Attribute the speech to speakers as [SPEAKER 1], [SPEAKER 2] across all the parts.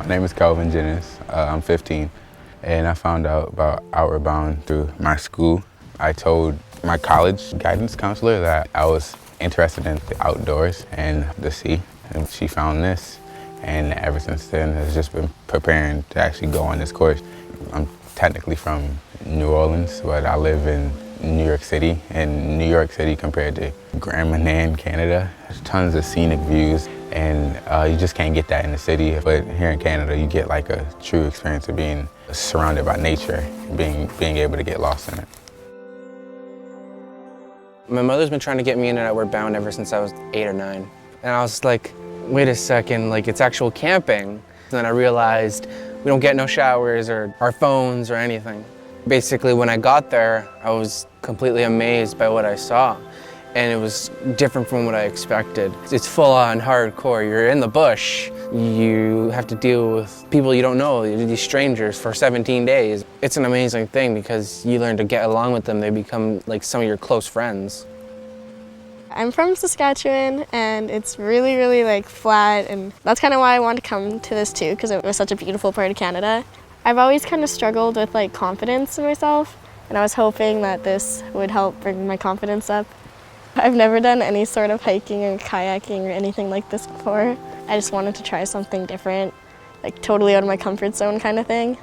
[SPEAKER 1] My name is Calvin Jennings. I'm 15, and I found out about Outward Bound through my school. I told my college guidance counselor that I was interested in the outdoors and the sea, and she found this. And ever since then, has just been preparing to actually go on this course. I'm technically from New Orleans, but I live in New York City. And New York City compared to Grand Manan, Canada, there's tons of scenic views, and you just can't get that in the city. But here in Canada, you get like a true experience of being surrounded by nature, being able to get lost in it.
[SPEAKER 2] My mother's been trying to get me into Outward Bound ever since I was 8 or 9. And I was like, wait a second, like it's actual camping. And then I realized we don't get no showers or our phones or anything. Basically, when I got there, I was completely amazed by what I saw. And it was different from what I expected. It's full on hardcore. You're in the bush. You have to deal with people you don't know, these strangers for 17 days. It's an amazing thing because you learn to get along with them. They become like some of your close friends.
[SPEAKER 3] I'm from Saskatchewan, and it's really like flat, and that's kind of why I wanted to come to this too, because it was such a beautiful part of Canada. I've always kind of struggled with like confidence in myself, and I was hoping that this would help bring my confidence up. I've never done any sort of hiking or kayaking or anything like this before. I just wanted to try something different, like totally out of my comfort zone kind of thing.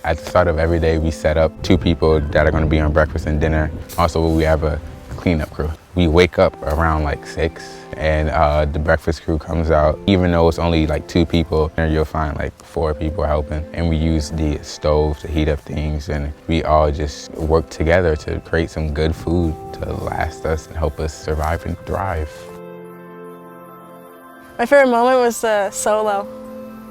[SPEAKER 1] At the start of every day, we set up 2 people that are going to be on breakfast and dinner. Also, we have a cleanup crew. We wake up around like 6, and the breakfast crew comes out. Even though it's only like 2 people, you'll find like 4 people helping. And we use the stove to heat up things, and we all just work together to create some good food to last us and help us survive and thrive.
[SPEAKER 4] My favorite moment was solo.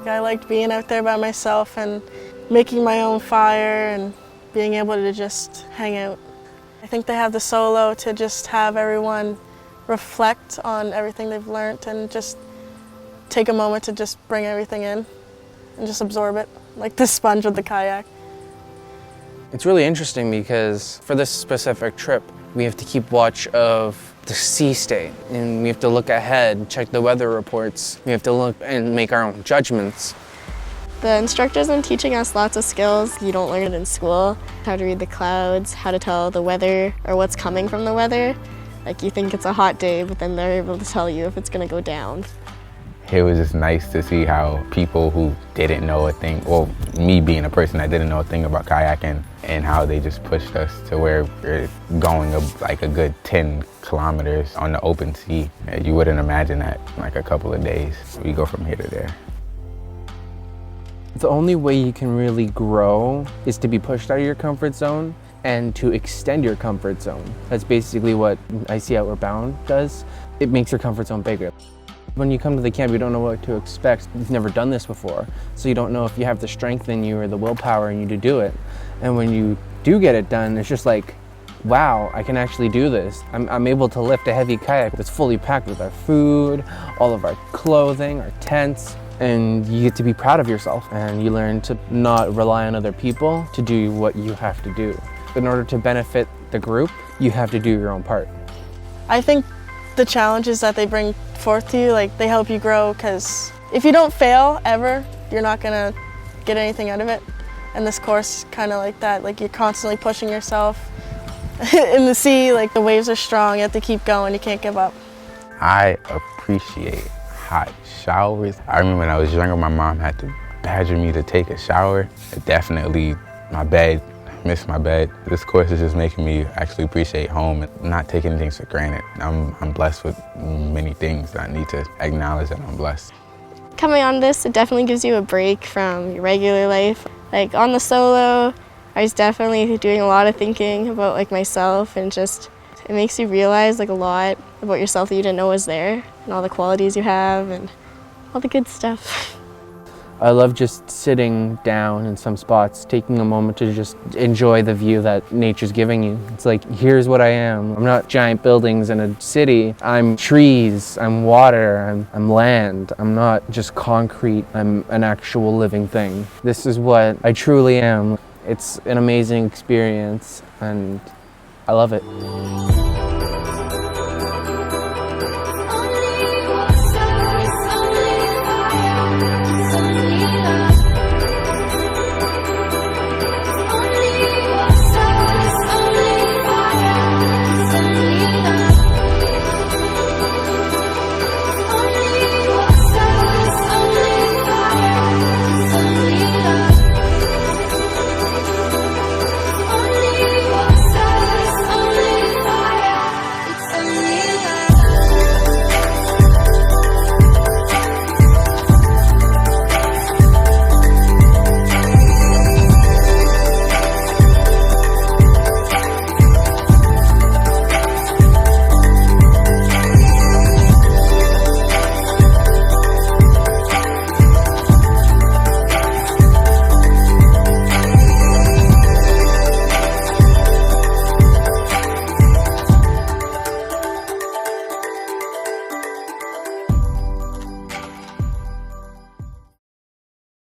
[SPEAKER 4] I liked being out there by myself and making my own fire and being able to just hang out. I think they have the solo to just have everyone reflect on everything they've learned and just take a moment to just bring everything in and just absorb it, like the sponge with the kayak.
[SPEAKER 2] It's really interesting because for this specific trip, we have to keep watch of the sea state, and we have to look ahead, check the weather reports. We have to look and make our own judgments.
[SPEAKER 3] The instructor's been teaching us lots of skills you don't learn it in school. How to read the clouds, how to tell the weather or what's coming from the weather. Like you think it's a hot day, but then they're able to tell you if it's gonna go down.
[SPEAKER 1] It was just nice to see how people who didn't know a thing, well, me being a person that didn't know a thing about kayaking, and how they just pushed us to where we're going like a good 10 kilometers on the open sea. You wouldn't imagine that in like a couple of days. We go from here to there.
[SPEAKER 2] The only way you can really grow is to be pushed out of your comfort zone and to extend your comfort zone. That's basically what I see Outward Bound does. It makes your comfort zone bigger. When you come to the camp, you don't know what to expect. You've never done this before, so you don't know if you have the strength in you or the willpower in you to do it. And when you do get it done, it's just like, wow, I can actually do this. I'm able to lift a heavy kayak that's fully packed with our food, all of our clothing, our tents. And you get to be proud of yourself, and you learn to not rely on other people to do what you have to do. In order to benefit the group, you have to do your own part.
[SPEAKER 4] I think the challenges that they bring forth to you, like they help you grow, because if you don't fail ever, you're not gonna get anything out of it. And this course is kind of like that, like you're constantly pushing yourself. In the sea, like the waves are strong, you have to keep going, you can't give up.
[SPEAKER 1] I appreciate hot showers. I remember when I was younger, my mom had to badger me to take a shower. Definitely my bed, I miss my bed. This course is just making me actually appreciate home and not taking things for granted. I'm blessed with many things. I need to acknowledge that I'm blessed.
[SPEAKER 3] Coming on this, it definitely gives you a break from your regular life. Like on the solo, I was definitely doing a lot of thinking about like myself, and just it makes you realize like a lot about yourself that you didn't know was there, and all the qualities you have and all the good stuff.
[SPEAKER 2] I love just sitting down in some spots, taking a moment to just enjoy the view that nature's giving you. It's like, here's what I am. I'm not giant buildings in a city. I'm trees, I'm water, I'm land. I'm not just concrete, I'm an actual living thing. This is what I truly am. It's an amazing experience, and I love it.